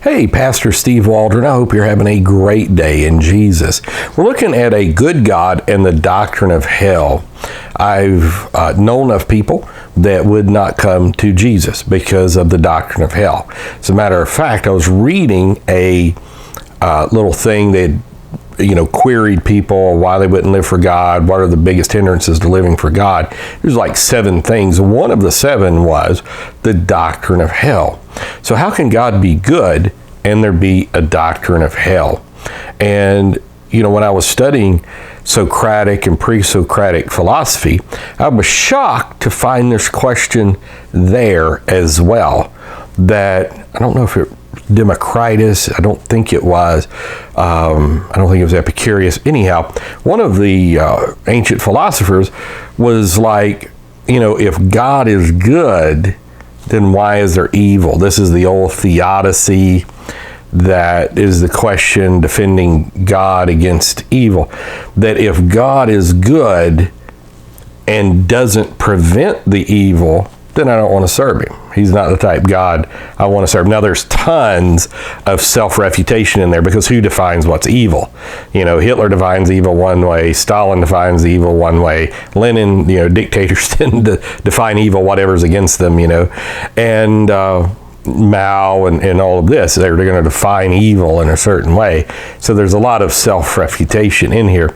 Hey, Pastor Steve Waldron. I hope you're having a great day in Jesus. We're looking at a good God and the doctrine of hell. I've known of people that would not come to Jesus because of the doctrine of hell. As a matter of fact, I was reading a little thing that queried people why they wouldn't live for God. What are the biggest hindrances to living for God? There's like 7 things. One of the 7 was the doctrine of hell. So how can God be good and there be a doctrine of hell? And when I was studying Socratic and pre-Socratic philosophy, I was shocked to find this question there as well. That I don't know if it Democritus, I don't think it was. I don't think it was Epicurus. Anyhow, one of the ancient philosophers was like, if God is good, then why is there evil? This is the old theodicy that is the question defending God against evil. That if God is good and doesn't prevent the evil, then I don't want to serve him. He's not the type God I want to serve. Now, there's tons of self-refutation in there because who defines what's evil? Hitler defines evil one way, Stalin defines evil one way, Lenin, dictators tend to define evil, whatever's against them, and Mao and all of this, they're going to define evil in a certain way. So there's a lot of self-refutation in here.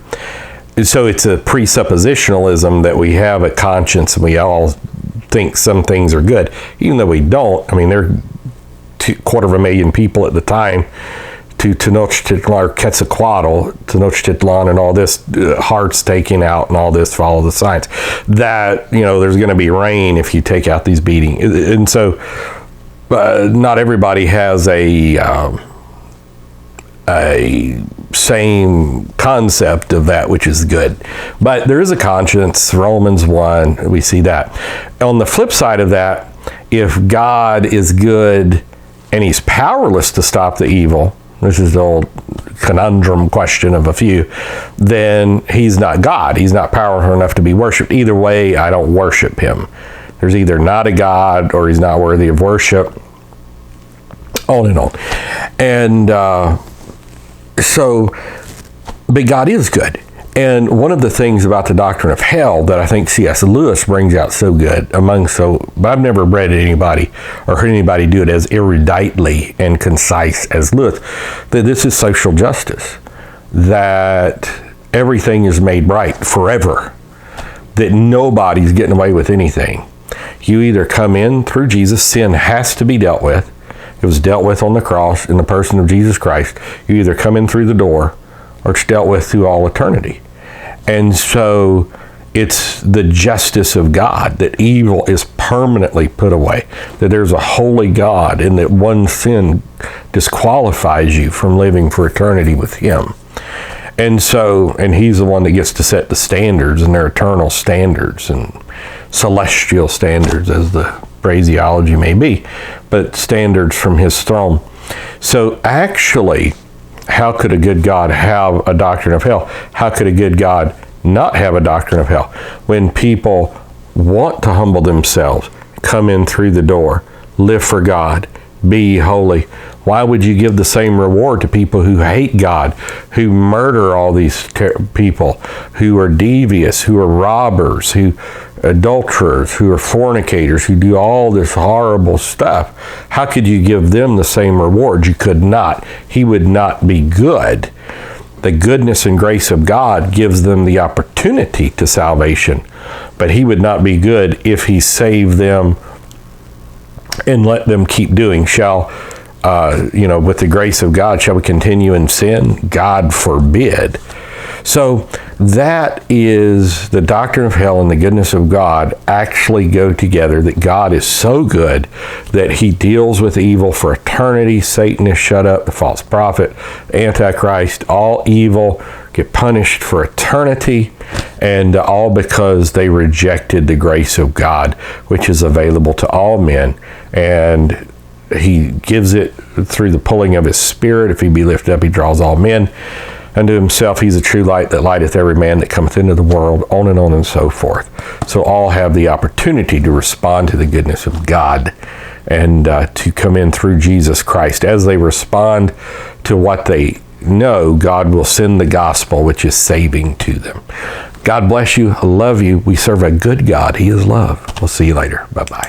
So it's a presuppositionalism that we have a conscience and we all think some things are good, even though we don't. I mean, there are 250,000 people at the time to Tenochtitlan or Quetzalcoatl, Tenochtitlan and all this, hearts taken out and all this, follow the signs, that, there's going to be rain if you take out these beatings. And so not everybody has a same concept of that which is good, but there is a conscience. Romans 1, we see that. On the flip side of that, if God is good and he's powerless to stop the evil, this is the old conundrum question of a few, then he's not God. He's not powerful enough to be worshipped. Either way, I don't worship him. There's either not a God or he's not worthy of worship, on and on. And but God is good. And one of the things about the doctrine of hell that I think C.S. Lewis brings out so good but I've never read anybody or heard anybody do it as eruditely and concise as Lewis, that this is social justice, that everything is made right forever, that nobody's getting away with anything. You either come in through Jesus, sin has to be dealt with. It was dealt with on the cross in the person of Jesus Christ. You either come in through the door or it's dealt with through all eternity. And so it's the justice of God that evil is permanently put away, that there's a holy God and that one sin disqualifies you from living for eternity with him. And he's the one that gets to set the standards, and they're eternal standards and celestial standards, as the phraseology may be, but standards from his throne. So actually, how could a good God have a doctrine of hell? How could a good God not have a doctrine of hell? When people want to humble themselves, come in through the door, live for God, be holy, why would you give the same reward to people who hate God, who murder all these people, who are devious, who are robbers, who adulterers, who are fornicators, who do all this horrible stuff? How could you give them the same reward? You could not. He would not be good. The goodness and grace of God gives them the opportunity to salvation, but he would not be good if he saved them and let them keep doing. With the grace of God, shall we continue in sin? God forbid. So that is the doctrine of hell and the goodness of God actually go together, that God is so good that he deals with evil for eternity. Satan is shut up, the false prophet, Antichrist, all evil get punished for eternity, and all because they rejected the grace of God, which is available to all men. And he gives it through the pulling of his Spirit. If he be lifted up, he draws all men unto himself. He's a true light that lighteth every man that cometh into the world, on and so forth. So all have the opportunity to respond to the goodness of God and to come in through Jesus Christ. As they respond to what they know, God will send the gospel, which is saving to them. God bless you. I love you. We serve a good God. He is love. We'll see you later. Bye-bye.